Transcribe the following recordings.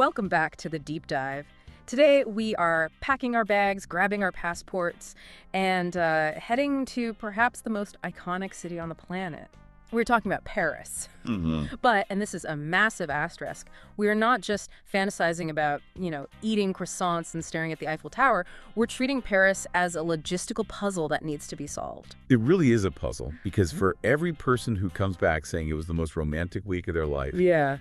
Welcome back to the deep dive. Today we are packing our bags, grabbing our passports, and heading to perhaps the most iconic city on the planet. We're talking about Paris. But, and this is a massive asterisk, we are not just fantasizing about, eating croissants and staring at the Eiffel Tower. We're treating Paris as a logistical puzzle that needs to be solved. It really is a puzzle because for every person who comes back saying it was the most romantic week of their life,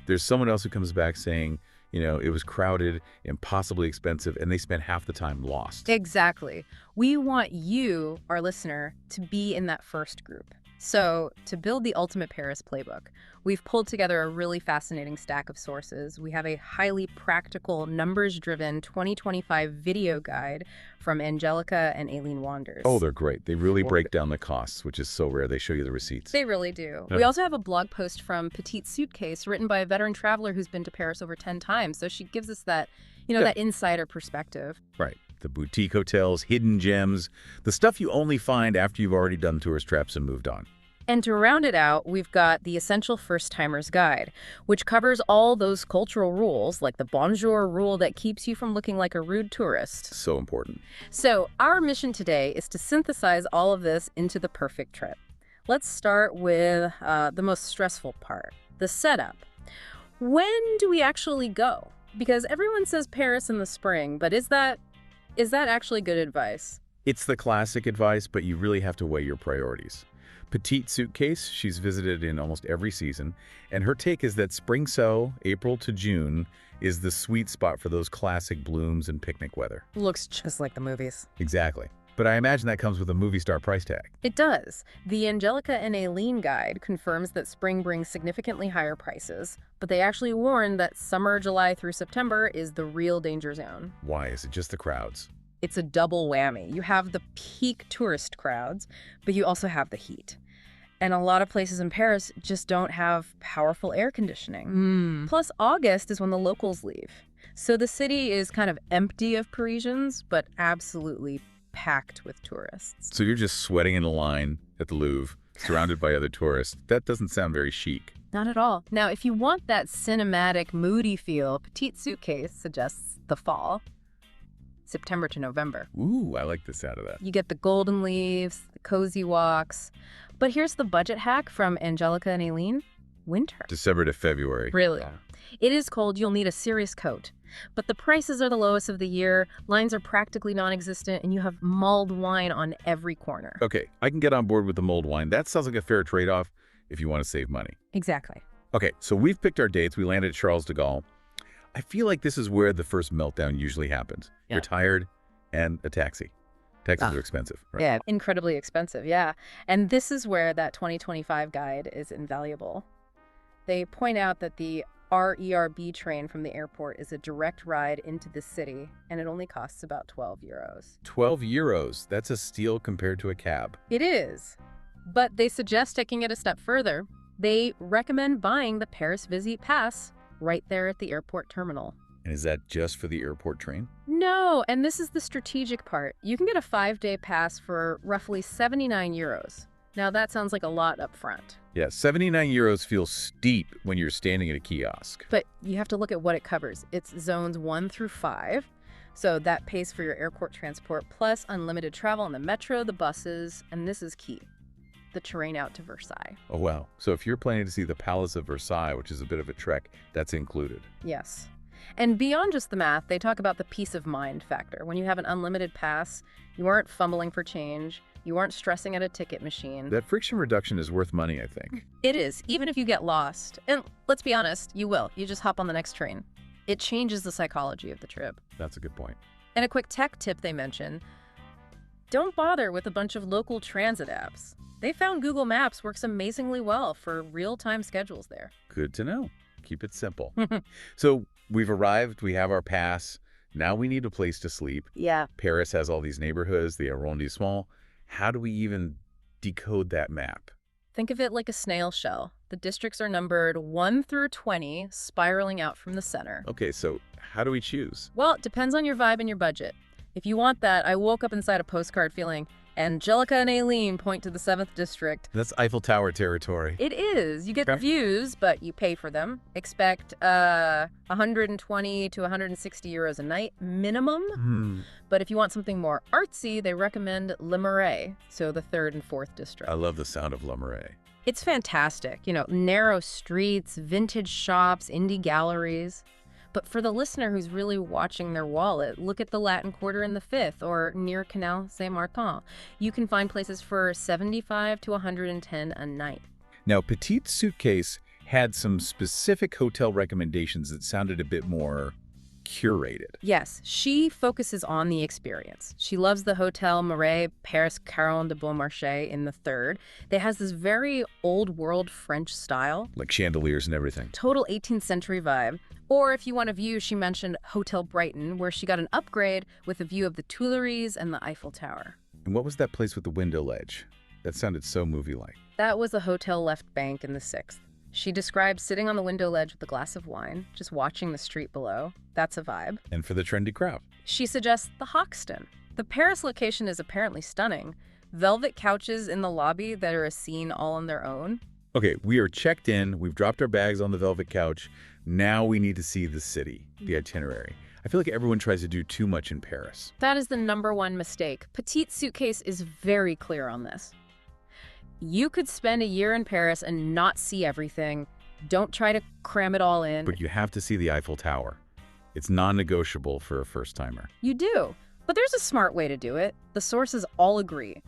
there's someone else who comes back saying, it was crowded, impossibly expensive, and they spent half the time lost. Exactly. We want you, our listener, to be in that first group. So, to build the ultimate Paris playbook, we've pulled together a really fascinating stack of sources. We have a highly practical, numbers-driven 2025 video guide from Angelica and Aileen Wanders. Oh, they're great. They really break down the costs, which is so rare. They show you the receipts. They really do. We also have a blog post from Petite Suitcase written by a veteran traveler who's been to Paris over 10 times. So she gives us that, that insider perspective. Right. The boutique hotels, hidden gems, the stuff you only find after you've already done tourist traps and moved on. And to round it out, we've got the Essential First-Timers Guide, which covers all those cultural rules, like the bonjour rule that keeps you from looking like a rude tourist. So important. So our mission today is to synthesize all of this into the perfect trip. Let's start with the most stressful part, the setup. When do we actually go? Because everyone says Paris in the spring, but is that actually good advice? It's the classic advice, but you really have to weigh your priorities. Petite Suitcase, she's visited in almost every season, and her take is that spring April to June, is the sweet spot for those classic blooms and picnic weather. Looks just like the movies. Exactly. But I imagine that comes with a movie star price tag. It does. The Angelica and Aileen guide confirms that spring brings significantly higher prices, but they actually warn that summer, July through September, is the real danger zone. Why? Is it just the crowds? It's a double whammy. You have the peak tourist crowds, but you also have the heat. And a lot of places in Paris just don't have powerful air conditioning. Plus, August is when the locals leave. So the city is kind of empty of Parisians, but absolutely packed with tourists. So you're just sweating in a line at the Louvre, surrounded by other tourists. That doesn't sound very chic. Not at all. Now, if you want that cinematic, moody feel, Petite Suitcase suggests the fall. September to November. Ooh, I like the sound of that. You get the golden leaves, the cozy walks. But here's the budget hack from Angelica and Aileen. Winter. December to February. Really? Yeah. It is cold. You'll need a serious coat. But the prices are the lowest of the year, lines are practically non-existent, and you have mulled wine on every corner. Okay, I can get on board with the mulled wine. That sounds like a fair trade-off if you want to save money. Exactly. Okay, so we've picked our dates. We landed at Charles de Gaulle. I feel like this is where the first meltdown usually happens. Yeah. You're tired and a taxi. Taxis are expensive, right? Yeah, incredibly expensive, yeah. And this is where that 2025 guide is invaluable. They point out that the RERB train from the airport is a direct ride into the city, and it only costs about 12 euros. 12 euros. That's a steal compared to a cab. It is. But they suggest taking it a step further. They recommend buying the Paris Visit Pass right there at the airport terminal. And is that just for the airport train? No, and this is the strategic part. You can get a 5-day pass for roughly 79 euros. Now that sounds like a lot up front. Yeah, 79 euros feels steep when you're standing at a kiosk. But you have to look at what it covers. It's zones 1 through 5. So that pays for your airport transport, plus unlimited travel on the metro, the buses, and this is key, the terrain out to Versailles. Oh, wow. So if you're planning to see the Palace of Versailles, which is a bit of a trek, that's included. Yes. And beyond just the math, they talk about the peace of mind factor. When you have an unlimited pass, you aren't fumbling for change. You aren't stressing at a ticket machine. That friction reduction is worth money, I think. It is, even if you get lost. And let's be honest, you will. You just hop on the next train. It changes the psychology of the trip. That's a good point. And a quick tech tip they mention, don't bother with a bunch of local transit apps. They found Google Maps works amazingly well for real-time schedules there. Good to know. Keep it simple. So we've arrived, we have our pass. Now we need a place to sleep. Yeah. Paris has all these neighborhoods, the arrondissement. How do we even decode that map? Think of it like a snail shell. The districts are numbered 1 through 20, spiraling out from the center. Okay, so how do we choose? Well, it depends on your vibe and your budget. If you want that, I woke up inside a postcard feeling, Angelica and Aileen point to the 7th district. That's Eiffel Tower territory. It is. You get the views, but you pay for them. Expect 120 to 160 euros a night minimum. But if you want something more artsy, they recommend Le Marais, so the 3rd and 4th district. I love the sound of Le Marais. It's fantastic. You know, narrow streets, vintage shops, indie galleries. But for the listener who's really watching their wallet, look at the Latin Quarter in the 5th or near Canal Saint-Martin. You can find places for 75 to 110 a night. Now, Petite Suitcase had some specific hotel recommendations that sounded a bit more curated. Yes, she focuses on the experience. She loves the Hotel Marais Paris Caron de Beaumarchais in the 3rd. It has this very old-world French style. Like chandeliers and everything. Total 18th century vibe. Or if you want a view, she mentioned Hotel Brighton, where she got an upgrade with a view of the Tuileries and the Eiffel Tower. And what was that place with the window ledge? That sounded so movie-like. That was a Hotel Left Bank in the 6th. She described sitting on the window ledge with a glass of wine, just watching the street below. That's a vibe. And for the trendy crowd. She suggests the Hoxton. The Paris location is apparently stunning. Velvet couches in the lobby that are a scene all on their own. Okay, we are checked in. We've dropped our bags on the velvet couch. Now we need to see the city, the itinerary. I feel like everyone tries to do too much in Paris. That is the #1 mistake. Petite Suitcase is very clear on this. You could spend a year in Paris and not see everything. Don't try to cram it all in. But you have to see the Eiffel Tower. It's non-negotiable for a first-timer. You do. But there's a smart way to do it. The sources all agree.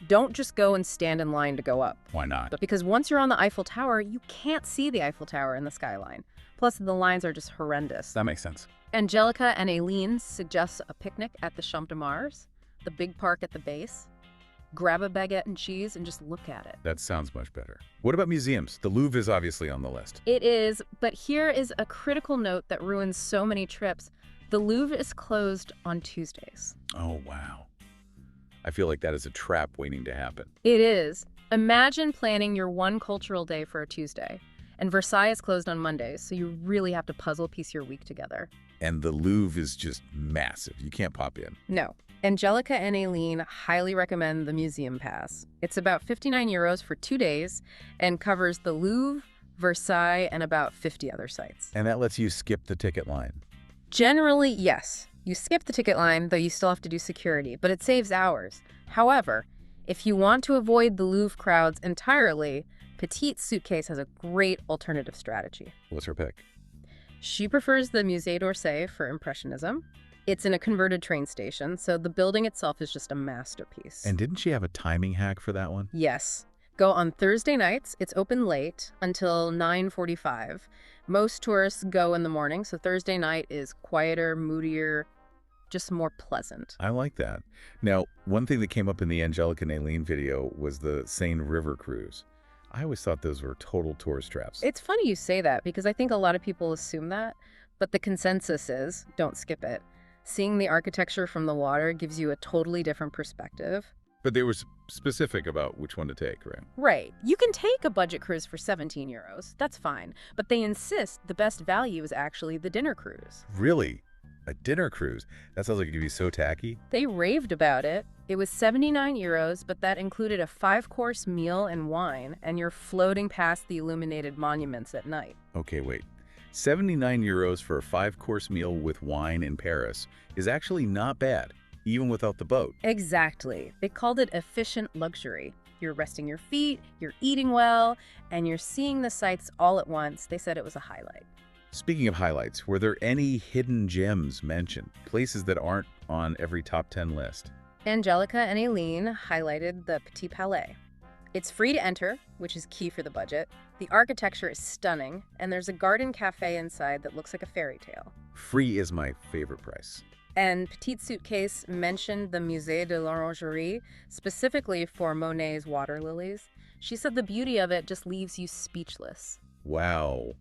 Don't just go and stand in line to go up. Why not? Because once you're on the Eiffel Tower, you can't see the Eiffel Tower in the skyline. Plus, the lines are just horrendous. That makes sense. Angelica and Aileen suggest a picnic at the Champs de Mars, the big park at the base. Grab a baguette and cheese and just look at it. That sounds much better. What about museums? The Louvre is obviously on the list. It is, but here is a critical note that ruins so many trips. The Louvre is closed on Tuesdays. Oh, wow. I feel like that is a trap waiting to happen. It is. Imagine planning your one cultural day for a Tuesday. And Versailles is closed on Mondays, so you really have to puzzle piece your week together. And the Louvre is just massive. You can't pop in. No. Angelica and Aileen highly recommend the museum pass. It's about 59 euros for 2 days and covers the Louvre, Versailles, and about 50 other sites. And that lets you skip the ticket line. Generally, yes. You skip the ticket line, though you still have to do security, but it saves hours. However, if you want to avoid the Louvre crowds entirely, Petite Suitcase has a great alternative strategy. What's her pick? She prefers the Musée d'Orsay for Impressionism. It's in a converted train station, so the building itself is just a masterpiece. And didn't she have a timing hack for that one? Yes. Go on Thursday nights. It's open late until 9:45. Most tourists go in the morning, so Thursday night is quieter, moodier, just more pleasant. I like that. Now, one thing that came up in the Angelica and Aileen video was the Seine River cruise. I always thought those were total tourist traps. It's funny you say that because I think a lot of people assume that, but the consensus is don't skip it. Seeing the architecture from the water gives you a totally different perspective. But they were specific about which one to take, right? Right. You can take a budget cruise for 17 euros. That's fine. But they insist the best value is actually the dinner cruise. Really? A dinner cruise? That sounds like it could be so tacky. They raved about it. It was 79 euros, but that included a 5-course meal and wine, and you're floating past the illuminated monuments at night. Okay, wait. 79 euros for a 5-course meal with wine in Paris is actually not bad, even without the boat. Exactly. They called it efficient luxury. You're resting your feet, you're eating well, and you're seeing the sights all at once. They said it was a highlight. Speaking of highlights, were there any hidden gems mentioned? Places that aren't on every top 10 list? Angelica and Aileen highlighted the Petit Palais. It's free to enter, which is key for the budget. The architecture is stunning, and there's a garden cafe inside that looks like a fairy tale. Free is my favorite price. And Petite Suitcase mentioned the Musée de l'Orangerie, specifically for Monet's water lilies. She said the beauty of it just leaves you speechless. Wow.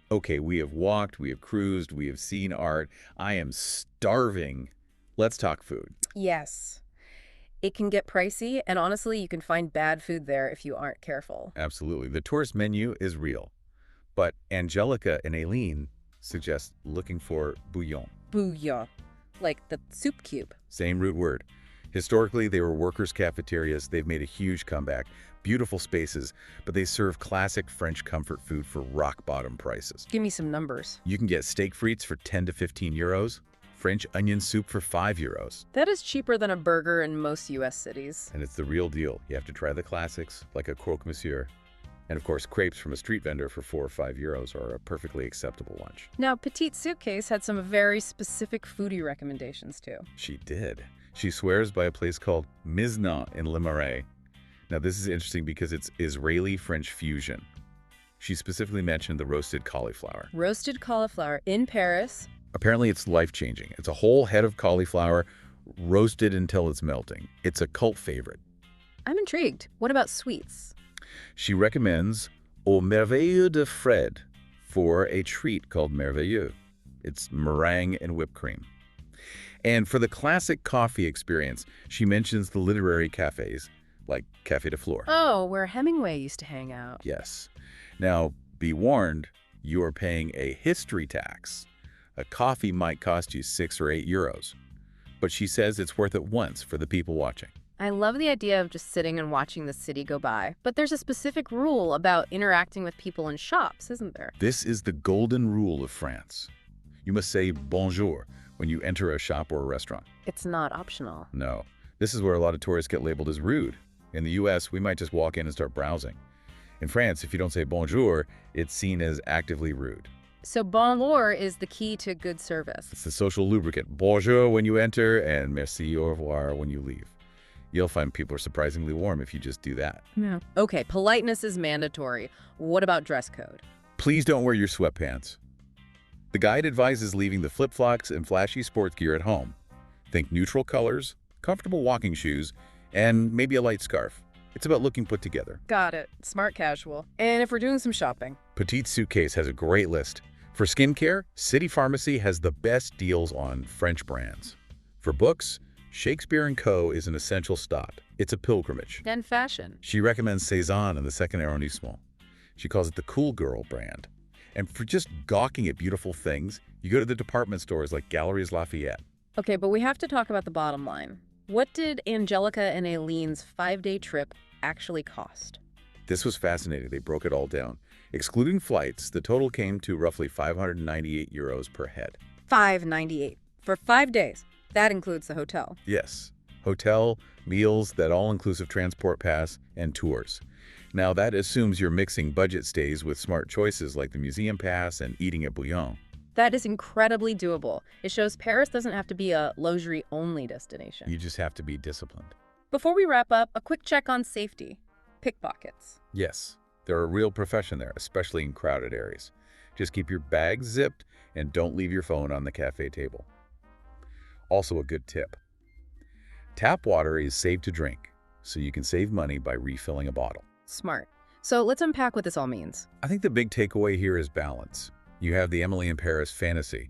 Okay, we have walked, we have cruised, we have seen art. I am starving. Let's talk food. Yes. It can get pricey, and honestly, you can find bad food there if you aren't careful. Absolutely. The tourist menu is real. But Angelica and Aileen suggest looking for bouillon. Bouillon, like the soup cube. Same root word. Historically, they were workers' cafeterias. They've made a huge comeback. Beautiful spaces, but they serve classic French comfort food for rock-bottom prices. Give me some numbers. You can get steak frites for 10 to 15 euros, French onion soup for 5 euros. That is cheaper than a burger in most U.S. cities. And it's the real deal. You have to try the classics, like a croque monsieur. And of course, crepes from a street vendor for 4 or 5 euros are a perfectly acceptable lunch. Now, Petite Suitcase had some very specific foodie recommendations, too. She did. She swears by a place called Michelin in Le Marais. Now, this is interesting because it's Israeli-French fusion. She specifically mentioned the roasted cauliflower. Roasted cauliflower in Paris. Apparently, it's life-changing. It's a whole head of cauliflower roasted until it's melting. It's a cult favorite. I'm intrigued. What about sweets? She recommends Au Merveilleux de Fred for a treat called Merveilleux. It's meringue and whipped cream. And for the classic coffee experience, she mentions the literary cafes, like Café de Flore. Oh, where Hemingway used to hang out. Yes. Now, be warned, you are paying a history tax. A coffee might cost you 6 or 8 euros. But she says it's worth it once for the people watching. I love the idea of just sitting and watching the city go by. But there's a specific rule about interacting with people in shops, isn't there? This is the golden rule of France. You must say bonjour when you enter a shop or a restaurant. It's not optional. No. This is where a lot of tourists get labeled as rude. In the US, we might just walk in and start browsing. In France, if you don't say bonjour, it's seen as actively rude. So bonjour is the key to good service. It's the social lubricant. Bonjour when you enter and merci au revoir when you leave. You'll find people are surprisingly warm if you just do that. Yeah. Okay, politeness is mandatory. What about dress code? Please don't wear your sweatpants. The guide advises leaving the flip-flops and flashy sports gear at home. Think neutral colors, comfortable walking shoes, and maybe a light scarf. It's about looking put together. Got it. Smart casual. And if we're doing some shopping? Petite Suitcase has a great list. For skincare, City Pharmacy has the best deals on French brands. For books, Shakespeare & Co. is an essential stop. It's a pilgrimage. And fashion. She recommends Cézanne in the second arrondissement. She calls it the cool girl brand. And for just gawking at beautiful things, you go to the department stores like Galeries Lafayette. Okay, but we have to talk about the bottom line. What did Angelica and Aileen's 5-day trip actually cost? This was fascinating. They broke it all down. Excluding flights, the total came to roughly 598 euros per head. 598 for 5 days. That includes the hotel. Yes. Hotel, meals, that all-inclusive transport pass, and tours. Now, that assumes you're mixing budget stays with smart choices like the museum pass and eating at Bouillon. That is incredibly doable. It shows Paris doesn't have to be a luxury-only destination. You just have to be disciplined. Before we wrap up, a quick check on safety. Pickpockets. Yes, they're a real profession there, especially in crowded areas. Just keep your bags zipped and don't leave your phone on the cafe table. Also a good tip. Tap water is safe to drink, so you can save money by refilling a bottle. Smart. So let's unpack what this all means. I think the big takeaway here is balance. You have the Emily in Paris fantasy,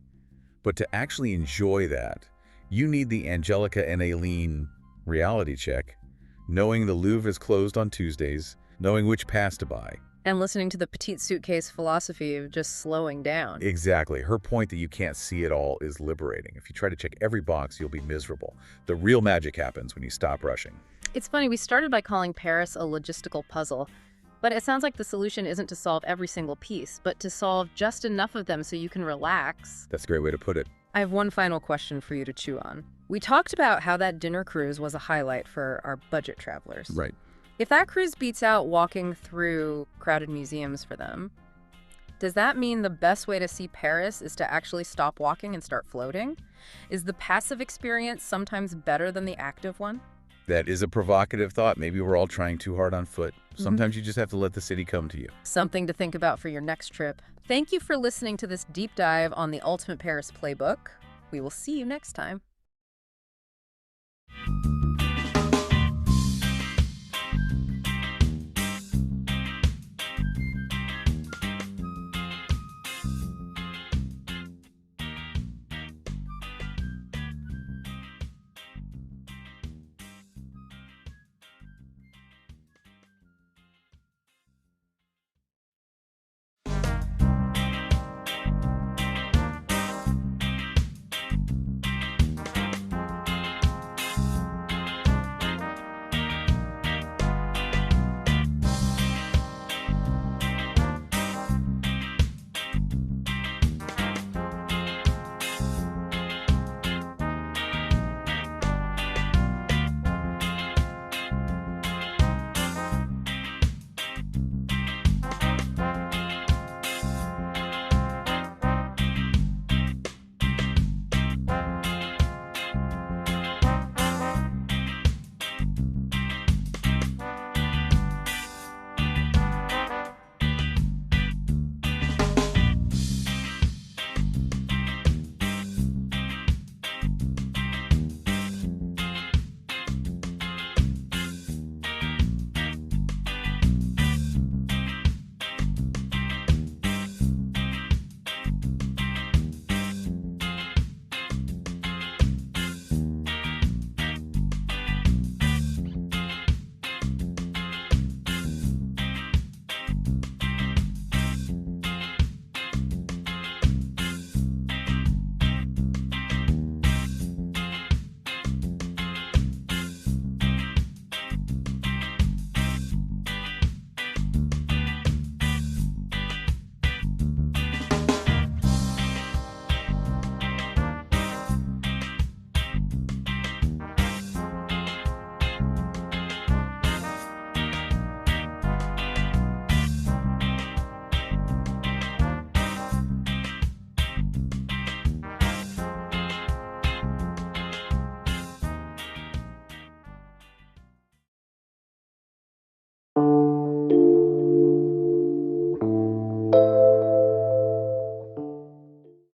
but to actually enjoy that, you need the Angelica and Aileen reality check, knowing the Louvre is closed on Tuesdays, knowing which pass to buy. And listening to the Petite Suitcase philosophy of just slowing down. Exactly. Her point that you can't see it all is liberating. If you try to check every box, you'll be miserable. The real magic happens when you stop rushing. It's funny, we started by calling Paris a logistical puzzle, but it sounds like the solution isn't to solve every single piece, but to solve just enough of them so you can relax. That's a great way to put it. I have one final question for you to chew on. We talked about how that dinner cruise was a highlight for our budget travelers. Right. If that cruise beats out walking through crowded museums for them, does that mean the best way to see Paris is to actually stop walking and start floating? Is the passive experience sometimes better than the active one? That is a provocative thought. Maybe we're all trying too hard on foot. Sometimes you just have to let the city come to you. Something to think about for your next trip. Thank you for listening to this deep dive on the Ultimate Paris Playbook. We will see you next time.